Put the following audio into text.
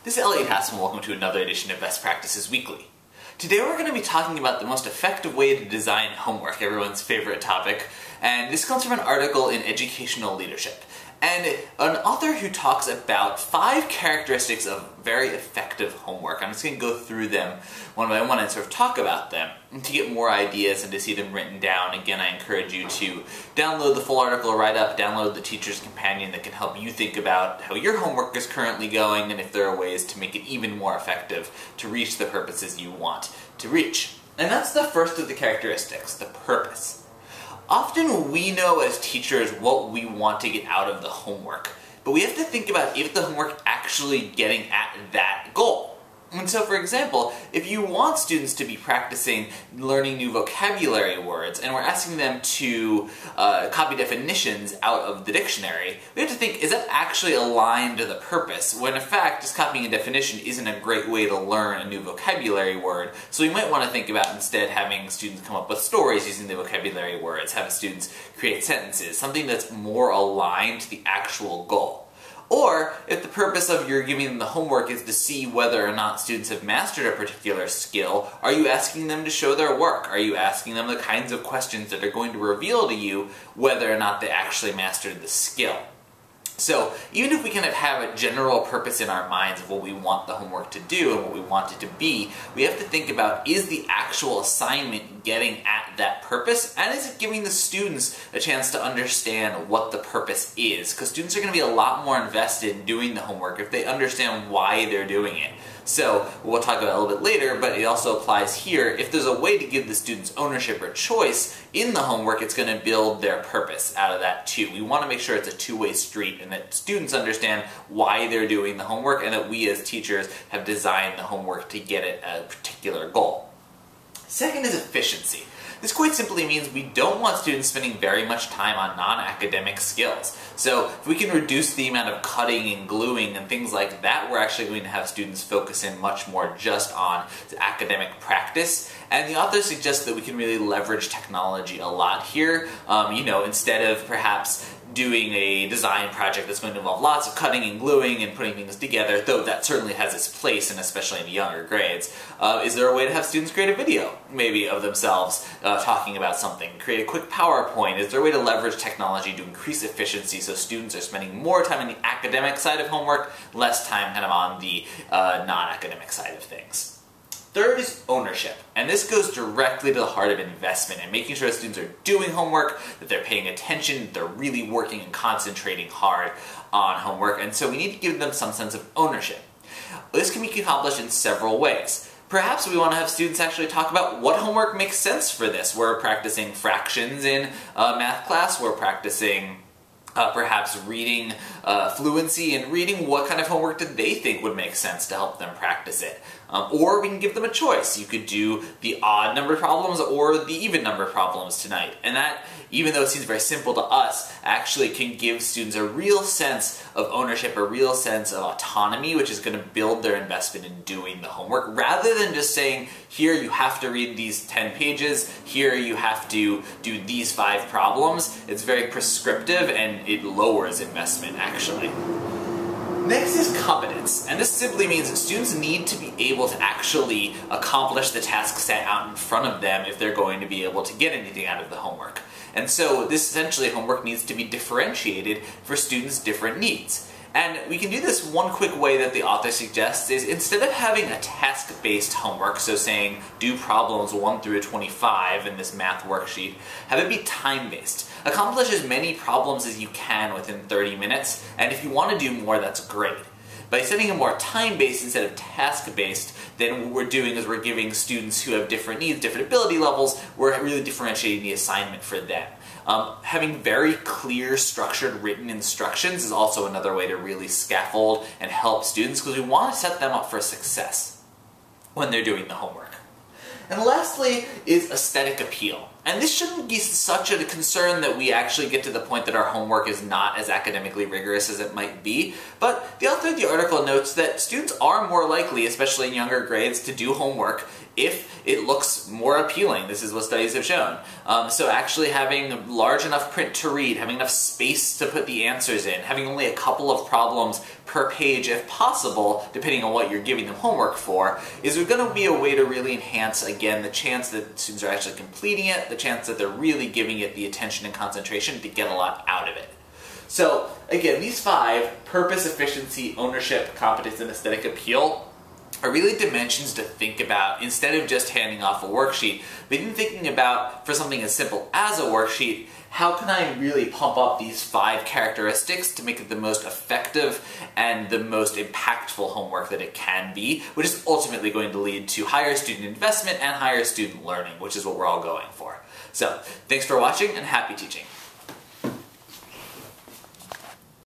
This is Elliot Hassel, and welcome to another edition of Best Practices Weekly. Today we're going to be talking about the most effective way to design homework, everyone's favorite topic, and this comes from an article in Educational Leadership. And an author who talks about 5 characteristics of very effective homework. I'm just going to go through them one by one and sort of talk about them. And to get more ideas and to see them written down, again, I encourage you to download the full article write-up, download the Teacher's Companion that can help you think about how your homework is currently going and if there are ways to make it even more effective to reach the purposes you want to reach. And that's the first of the characteristics, the purpose. Often we know as teachers what we want to get out of the homework, but we have to think about if the homework actually getting at that goal. And so, for example, if you want students to be practicing learning new vocabulary words, and we're asking them to copy definitions out of the dictionary, we have to think, is that actually aligned to the purpose? When in fact, just copying a definition isn't a great way to learn a new vocabulary word. So we might want to think about instead having students come up with stories using the vocabulary words, have students create sentences, something that's more aligned to the actual goal. Or, if the purpose of your giving them the homework is to see whether or not students have mastered a particular skill, are you asking them to show their work? Are you asking them the kinds of questions that are going to reveal to you whether or not they actually mastered the skill? So, even if we kind of have a general purpose in our minds of what we want the homework to do and what we want it to be, we have to think about, is the actual assignment getting at that purpose, and is it giving the students a chance to understand what the purpose is? Because students are going to be a lot more invested in doing the homework if they understand why they're doing it. So, we'll talk about it a little bit later, but it also applies here. If there's a way to give the students ownership or choice in the homework, it's going to build their purpose out of that too. We want to make sure it's a two-way street and that students understand why they're doing the homework and that we as teachers have designed the homework to get at a particular goal. Second is efficiency. This quite simply means we don't want students spending very much time on non-academic skills. So if we can reduce the amount of cutting and gluing and things like that, we're actually going to have students focus in much more just on the academic practice. And the author suggests that we can really leverage technology a lot here. Instead of perhaps doing a design project that's going to involve lots of cutting and gluing and putting things together, though that certainly has its place, and especially in the younger grades, is there a way to have students create a video, maybe, of themselves talking about something? Create a quick PowerPoint? Is there a way to leverage technology to increase efficiency so students are spending more time on the academic side of homework, less time kind of on the non-academic side of things? Third is ownership, and this goes directly to the heart of investment and making sure that students are doing homework, that they're paying attention, that they're really working and concentrating hard on homework, and so we need to give them some sense of ownership. This can be accomplished in several ways. Perhaps we want to have students actually talk about what homework makes sense for this. We're practicing fractions in math class, we're practicing perhaps reading fluency and reading. What kind of homework did they think would make sense to help them practice it? Or we can give them a choice. You could do the odd number problems or the even number problems tonight. And that, even though it seems very simple to us, actually can give students a real sense of ownership, a real sense of autonomy, which is going to build their investment in doing the homework, rather than just saying, here you have to read these 10 pages, here you have to do these 5 problems. It's very prescriptive and it lowers investment, actually. Next is competence, and this simply means that students need to be able to actually accomplish the task set out in front of them if they're going to be able to get anything out of the homework. And so this essentially homework needs to be differentiated for students' different needs. And we can do this one quick way that the author suggests is, instead of having a task-based homework, so saying do problems 1 through 25 in this math worksheet, have it be time-based. Accomplish as many problems as you can within 30 minutes, and if you want to do more, that's great. By setting it more time-based instead of task-based, then what we're doing is we're giving students who have different needs, different ability levels, we're really differentiating the assignment for them. Having very clear, structured, written instructions is also another way to really scaffold and help students, because we want to set them up for success when they're doing the homework. And lastly is aesthetic appeal. And this shouldn't be such a concern that we actually get to the point that our homework is not as academically rigorous as it might be, but the author of the article notes that students are more likely, especially in younger grades, to do homework if it looks more appealing. This is what studies have shown. So actually having large enough print to read, having enough space to put the answers in, having only a couple of problems per page if possible, depending on what you're giving them homework for, is going to be a way to really enhance, again, the chance that students are actually completing it, the chance that they're really giving it the attention and concentration to get a lot out of it. So again, these 5, purpose, efficiency, ownership, competence, and aesthetic appeal, are really dimensions to think about instead of just handing off a worksheet, but even thinking about, for something as simple as a worksheet, how can I really pump up these 5 characteristics to make it the most effective and the most impactful homework that it can be, which is ultimately going to lead to higher student investment and higher student learning, which is what we're all going for. So, thanks for watching and happy teaching.